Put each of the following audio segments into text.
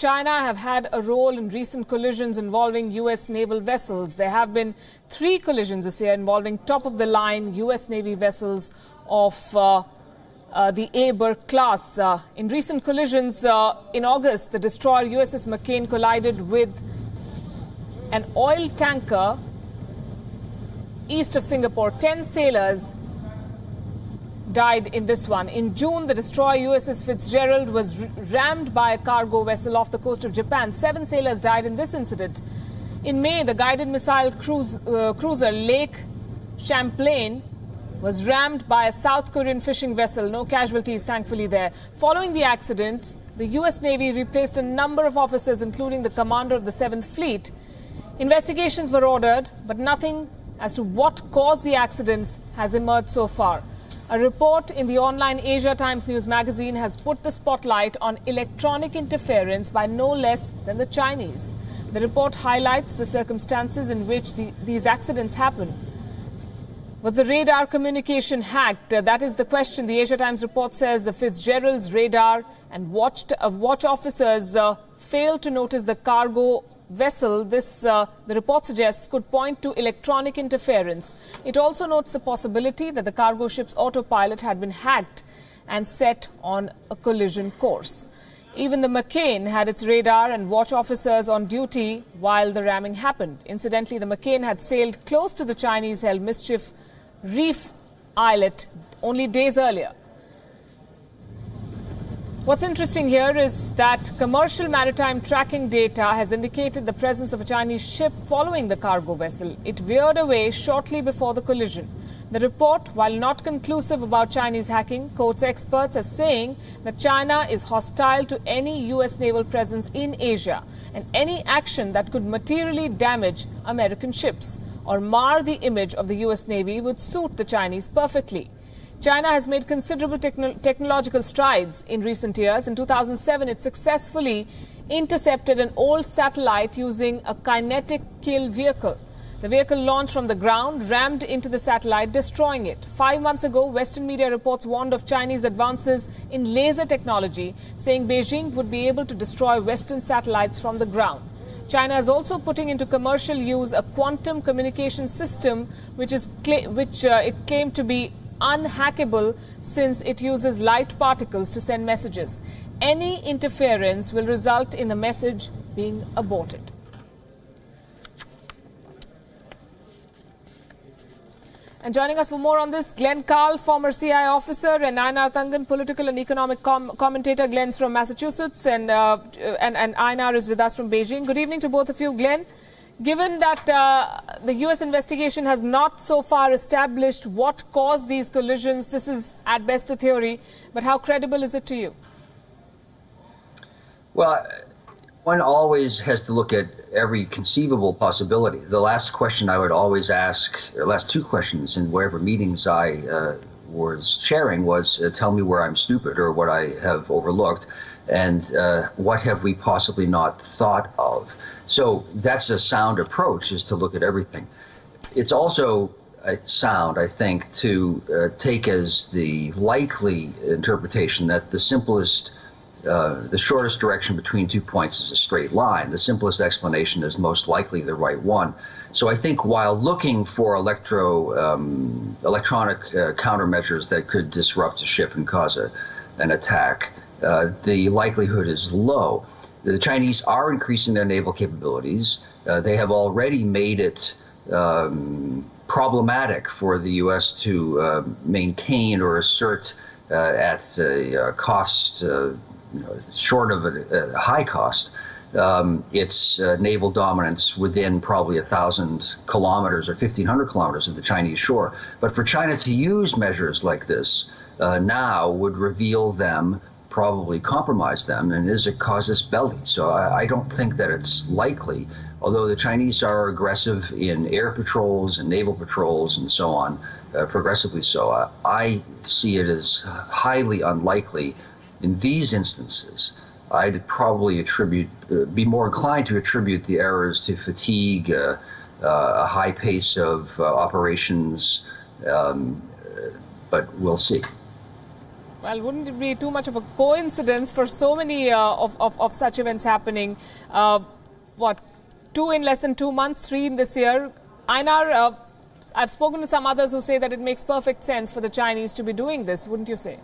China have had a role in recent collisions involving U.S. naval vessels. There have been 3 collisions this year involving top-of-the-line U.S. Navy vessels of the Aber class. In recent collisions in August, the destroyer USS McCain collided with an oil tanker east of Singapore. 10 sailors died in this one. In June, the destroyer USS Fitzgerald was rammed by a cargo vessel off the coast of Japan. 7 sailors died in this incident. In May, the guided missile cruiser Lake Champlain was rammed by a South Korean fishing vessel. No casualties, thankfully, there. Following the accident, the U.S. Navy replaced a number of officers, including the commander of the 7th Fleet. Investigations were ordered, but nothing as to what caused the accidents has emerged so far. A report in the online Asia Times News magazine has put the spotlight on electronic interference by no less than the Chinese. The report highlights the circumstances in which these accidents happen. Was the radar communication hacked? That is the question. The Asia Times report says the Fitzgerald's radar and watch officers failed to notice the cargo vessel. This, the report suggests, could point to electronic interference. It also notes the possibility that the cargo ship's autopilot had been hacked and set on a collision course. Even the McCain had its radar and watch officers on duty while the ramming happened. Incidentally, the McCain had sailed close to the Chinese-held Mischief Reef Islet only days earlier. What's interesting here is that commercial maritime tracking data has indicated the presence of a Chinese ship following the cargo vessel. It veered away shortly before the collision. The report, while not conclusive about Chinese hacking, quotes experts as saying that China is hostile to any U.S. naval presence in Asia and any action that could materially damage American ships or mar the image of the U.S. Navy would suit the Chinese perfectly. China has made considerable technological strides in recent years. In 2007, it successfully intercepted an old satellite using a kinetic kill vehicle. The vehicle launched from the ground, rammed into the satellite, destroying it. 5 months ago, Western media reports warned of Chinese advances in laser technology, saying Beijing would be able to destroy Western satellites from the ground. China is also putting into commercial use a quantum communication system, which it claimed to be unhackable since it uses light particles to send messages. Any interference will result in the message being aborted. And joining us for more on this, Glenn Carl, former CI officer, and Einar Thangen, political and economic commentator. Glenn's from Massachusetts, and Einar is with us from Beijing. Good evening to both of you. Glenn, given that the U.S. investigation has not so far established what caused these collisions, this is at best a theory, but how credible is it to you? Well, one always has to look at every conceivable possibility. The last question I would always ask, or last 2 questions in whatever meetings I was chairing was, tell me where I'm stupid or what I have overlooked, and what have we possibly not thought of. So that's a sound approach, is to look at everything. It's also sound, I think, to take as the likely interpretation that the simplest, the shortest direction between 2 points is a straight line. The simplest explanation is most likely the right one. So I think while looking for electronic countermeasures that could disrupt a ship and cause an attack, the likelihood is low. The Chinese are increasing their naval capabilities. They have already made it problematic for the U.S. to maintain or assert at a cost short of a high cost its naval dominance within probably 1,000 kilometers or 1,500 kilometers of the Chinese shore. But for China to use measures like this now would reveal them, probably compromise them, and is a casus belli. So I don't think that it's likely, although the Chinese are aggressive in air patrols and naval patrols and so on, progressively so. I see it as highly unlikely in these instances. I'd probably be more inclined to attribute the errors to fatigue, a high pace of operations, but we'll see. Well, wouldn't it be too much of a coincidence for so many of such events happening? What, 2 in less than 2 months, 3 in this year? Einar, I've spoken to some others who say that it makes perfect sense for the Chinese to be doing this, wouldn't you say?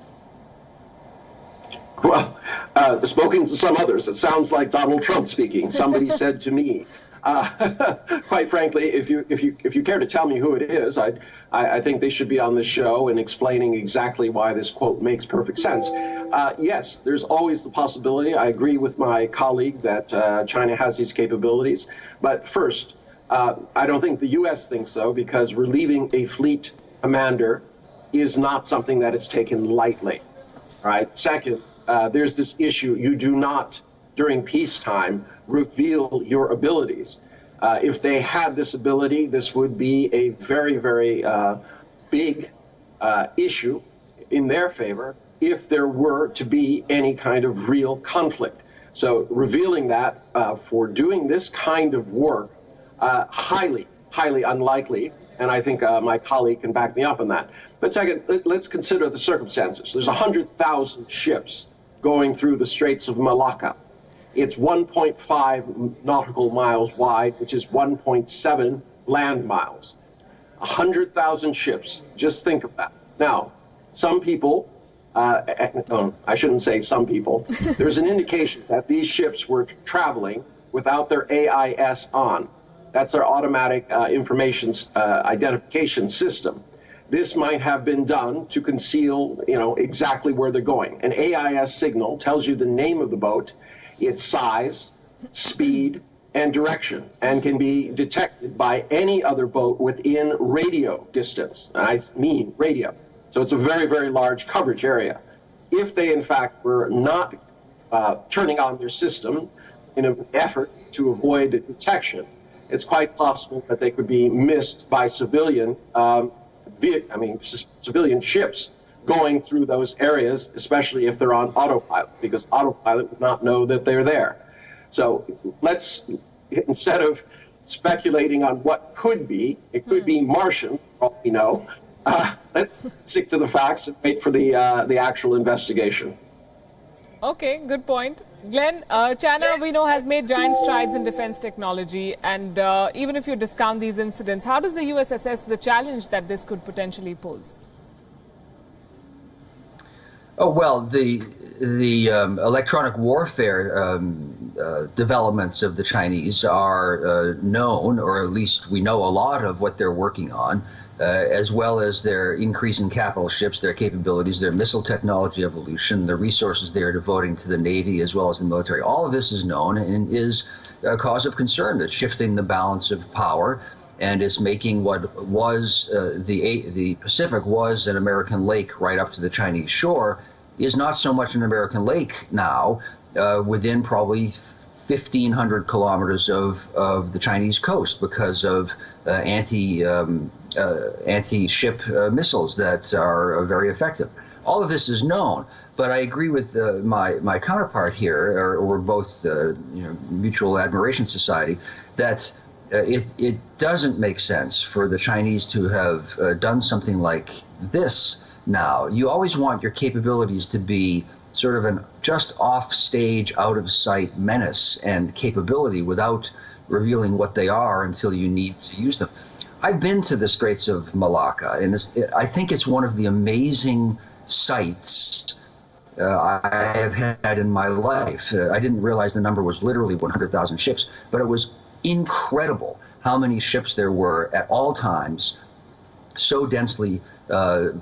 Well, spoken to some others. It sounds like Donald Trump speaking. Somebody said to me, quite frankly, if you care to tell me who it is, I think they should be on the show and explaining exactly why this quote makes perfect sense. Yes, there's always the possibility. I agree with my colleague that China has these capabilities. But first, I don't think the U.S. thinks so, because relieving a fleet commander is not something that is taken lightly. All right. Second, there's this issue. You do not, during peacetime, reveal your abilities. If they had this ability, this would be a very, very big issue in their favor if there were to be any kind of real conflict. So revealing that for doing this kind of work, highly, highly unlikely. And I think my colleague can back me up on that. But second, let's consider the circumstances. There's 100,000 ships going through the Straits of Malacca. It's 1.5 nautical miles wide, which is 1.7 land miles. 100,000 ships. Just think of that. Now, some people, I shouldn't say some people, there's an indication that these ships were traveling without their AIS on. That's their automatic information identification system. This might have been done to conceal, exactly where they're going. An AIS signal tells you the name of the boat, its size, speed, and direction, and can be detected by any other boat within radio distance. And I mean radio. So it's a very, very large coverage area. If they, in fact, were not turning on their system in an effort to avoid detection, it's quite possible that they could be missed by civilian civilian ships going through those areas, especially if they're on autopilot, because autopilot would not know that they're there. So let's, instead of speculating on what could be, it could be Martian, for all we know. Let's stick to the facts and wait for the actual investigation. Okay, good point. Glenn, China, we know, has made giant strides in defense technology. And even if you discount these incidents, how does the U.S. assess the challenge that this could potentially pose? Oh, well, the electronic warfare developments of the Chinese are known, or at least we know a lot of what they're working on, as well as their increase in capital ships, their capabilities, their missile technology evolution, the resources they are devoting to the Navy as well as the military. All of this is known and is a cause of concern. That's shifting the balance of power, and it's making what was the Pacific was an American lake right up to the Chinese shore is not so much an American lake now, within probably 1,500 kilometers of the Chinese coast because of anti-ship missiles that are very effective. All of this is known, but I agree with my counterpart here, or we're both Mutual Admiration Society, that it doesn't make sense for the Chinese to have done something like this now. You always want your capabilities to be sort of an just off-stage, out-of-sight menace and capability without revealing what they are until you need to use them. I've been to the Straits of Malacca, and I think it's one of the amazing sights I have had in my life. I didn't realize the number was literally 100,000 ships, but it was incredible how many ships there were at all times, so densely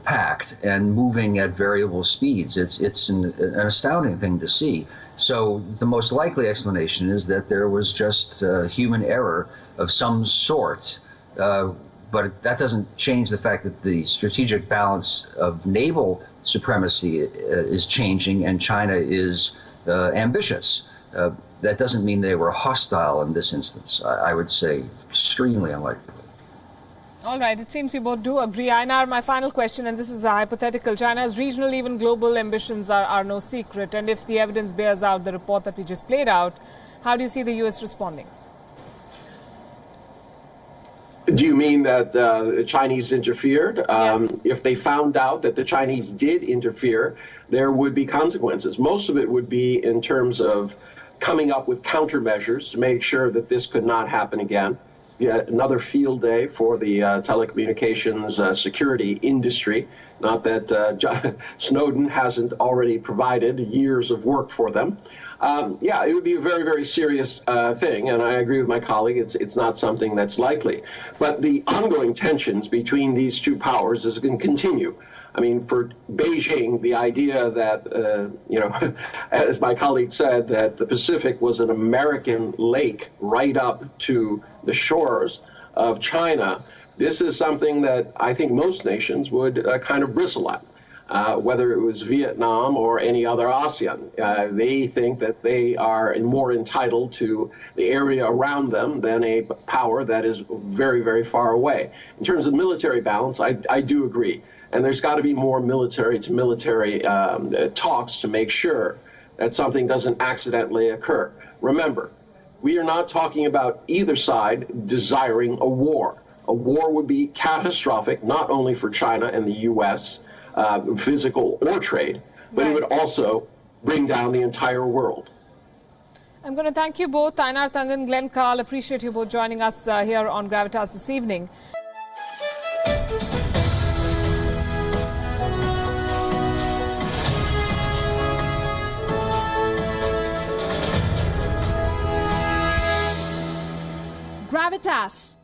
packed and moving at variable speeds. It's an astounding thing to see. So the most likely explanation is that there was just human error of some sort, but that doesn't change the fact that the strategic balance of naval supremacy is changing, and China is ambitious. That doesn't mean they were hostile in this instance. I would say extremely unlikely. All right, it seems you both do agree. Einar, my final question, and this is a hypothetical. China's regional, even global ambitions are no secret. And if the evidence bears out the report that we just played out, how do you see the U.S. responding? Do you mean that the Chinese interfered? Yes. If they found out that the Chinese did interfere, there would be consequences. Most of it would be in terms of coming up with countermeasures to make sure that this could not happen again. Yet another field day for the telecommunications security industry. Not that Snowden hasn't already provided years of work for them. Yeah, it would be a very, very serious thing, and I agree with my colleague. It's not something that's likely. But the ongoing tensions between these two powers is going to continue. I mean, for Beijing, the idea that, as my colleague said, that the Pacific was an American lake right up to the shores of China, this is something that I think most nations would kind of bristle at. Whether it was Vietnam or any other ASEAN. They think that they are more entitled to the area around them than a power that is very, very far away. In terms of military balance, I do agree. And there's got to be more military-to-military talks to make sure that something doesn't accidentally occur. Remember, we are not talking about either side desiring a war. A war would be catastrophic, not only for China and the U.S., physical or trade, but it would also bring down the entire world. I'm going to thank you both, Einar Tangen, Glenn Carl. Appreciate you both joining us here on Gravitas this evening. Gravitas.